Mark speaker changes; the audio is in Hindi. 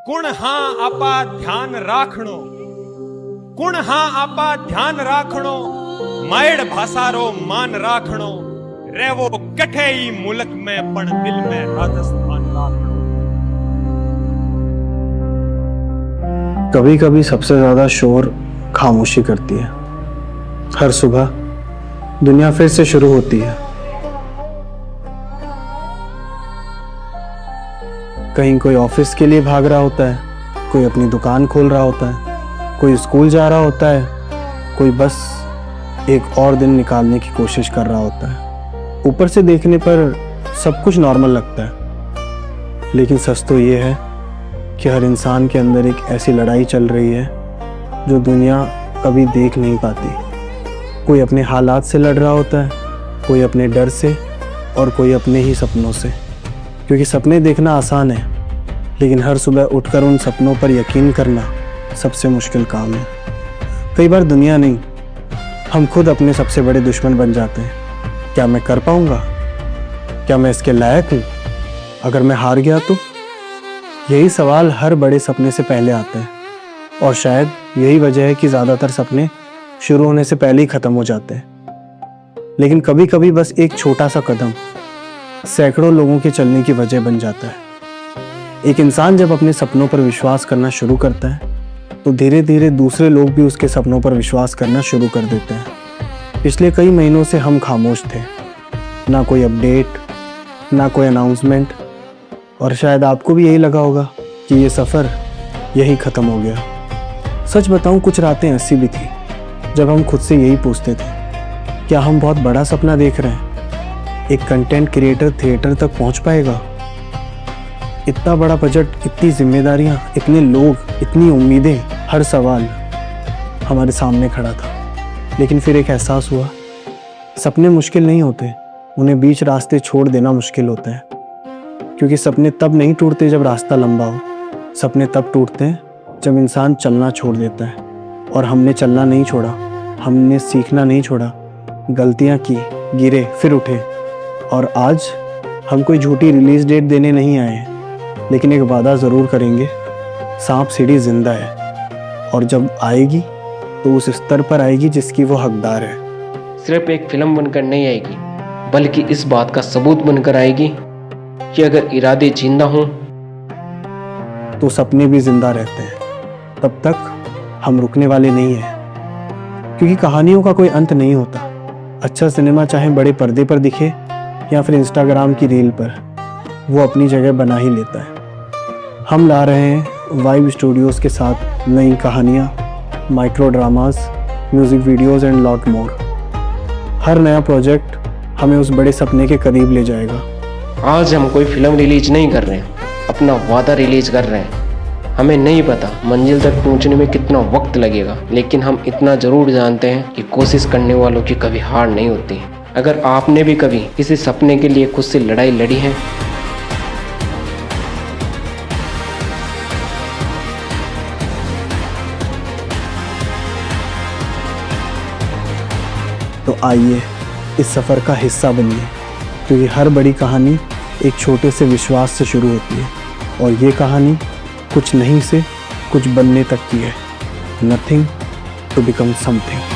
Speaker 1: कुण हां आपा ध्यान राखणो, कुण हां आपा ध्यान राखणो, मायड़ भाषारो मान राखणो, रेवो कठे ही मुल्क में पण दिल में राजस्थान राखणो।
Speaker 2: कभी कभी सबसे ज्यादा शोर खामोशी करती है। हर सुबह दुनिया फिर से शुरू होती है। कहीं कोई ऑफिस के लिए भाग रहा होता है, कोई अपनी दुकान खोल रहा होता है, कोई स्कूल जा रहा होता है, कोई बस एक और दिन निकालने की कोशिश कर रहा होता है। ऊपर से देखने पर सब कुछ नॉर्मल लगता है, लेकिन सच तो ये है कि हर इंसान के अंदर एक ऐसी लड़ाई चल रही है जो दुनिया कभी देख नहीं पाती। कोई अपने हालात से लड़ रहा होता है, कोई अपने डर से और कोई अपने ही सपनों से। क्योंकि सपने देखना आसान है, लेकिन हर सुबह उठकर उन सपनों पर यकीन करना सबसे मुश्किल काम है। कई बार दुनिया नहीं, हम खुद अपने सबसे बड़े दुश्मन बन जाते हैं। क्या मैं कर पाऊंगा? क्या मैं इसके लायक हूँ? अगर मैं हार गया तो? यही सवाल हर बड़े सपने से पहले आता है, और शायद यही वजह है कि ज़्यादातर सपने शुरू होने से पहले ही ख़त्म हो जाते हैं। लेकिन कभी कभी बस एक छोटा सा कदम सैकड़ों लोगों के चलने की वजह बन जाता है। एक इंसान जब अपने सपनों पर विश्वास करना शुरू करता है, तो धीरे धीरे दूसरे लोग भी उसके सपनों पर विश्वास करना शुरू कर देते हैं। पिछले कई महीनों से हम खामोश थे, ना कोई अपडेट, ना कोई अनाउंसमेंट, और शायद आपको भी यही लगा होगा कि ये सफ़र यही ख़त्म हो गया। सच बताऊं, कुछ रातें ऐसी भी थी जब हम खुद से यही पूछते थे, क्या हम बहुत बड़ा सपना देख रहे हैं? एक कंटेंट क्रिएटर थिएटर तक पहुंच पाएगा? इतना बड़ा बजट, इतनी जिम्मेदारियां, इतने लोग, इतनी उम्मीदें, हर सवाल हमारे सामने खड़ा था। लेकिन फिर एक एहसास हुआ, सपने मुश्किल नहीं होते, उन्हें बीच रास्ते छोड़ देना मुश्किल होता है। क्योंकि सपने तब नहीं टूटते जब रास्ता लंबा हो, सपने तब टूटते हैं जब इंसान चलना छोड़ देता है। और हमने चलना नहीं छोड़ा, हमने सीखना नहीं छोड़ा, गलतियां की, गिरे, फिर उठे। और आज हम कोई झूठी रिलीज डेट देने नहीं आए हैं, लेकिन एक वादा ज़रूर करेंगे, सांप सीढ़ी जिंदा है, और जब आएगी तो उस स्तर पर आएगी जिसकी वो हकदार है।
Speaker 3: सिर्फ एक फिल्म बनकर नहीं आएगी, बल्कि इस बात का सबूत बनकर आएगी कि अगर इरादे जिंदा हों
Speaker 2: तो सपने भी जिंदा रहते हैं। तब तक हम रुकने वाले नहीं हैं, क्योंकि कहानियों का कोई अंत नहीं होता। अच्छा सिनेमा चाहे बड़े पर्दे पर दिखे या फिर इंस्टाग्राम की रील पर, वो अपनी जगह बना ही लेता है। हम ला रहे हैं वाइब स्टूडियोज़ के साथ नई कहानियाँ, micro dramas, music videos and lot more. हर नया प्रोजेक्ट हमें उस बड़े सपने के करीब ले जाएगा।
Speaker 3: आज हम कोई फिल्म रिलीज नहीं कर रहे हैं, अपना वादा रिलीज कर रहे हैं। हमें नहीं पता मंजिल तक पहुंचने में कितना वक्त लगेगा, लेकिन हम इतना ज़रूर जानते हैं कि कोशिश करने वालों की कभी हार नहीं होती। अगर आपने भी कभी किसी सपने के लिए खुद से लड़ाई लड़ी है,
Speaker 2: तो आइए इस सफ़र का हिस्सा बनिए, क्योंकि हर बड़ी कहानी एक छोटे से विश्वास से शुरू होती है, और ये कहानी कुछ नहीं से कुछ बनने तक की है। Nothing to become something.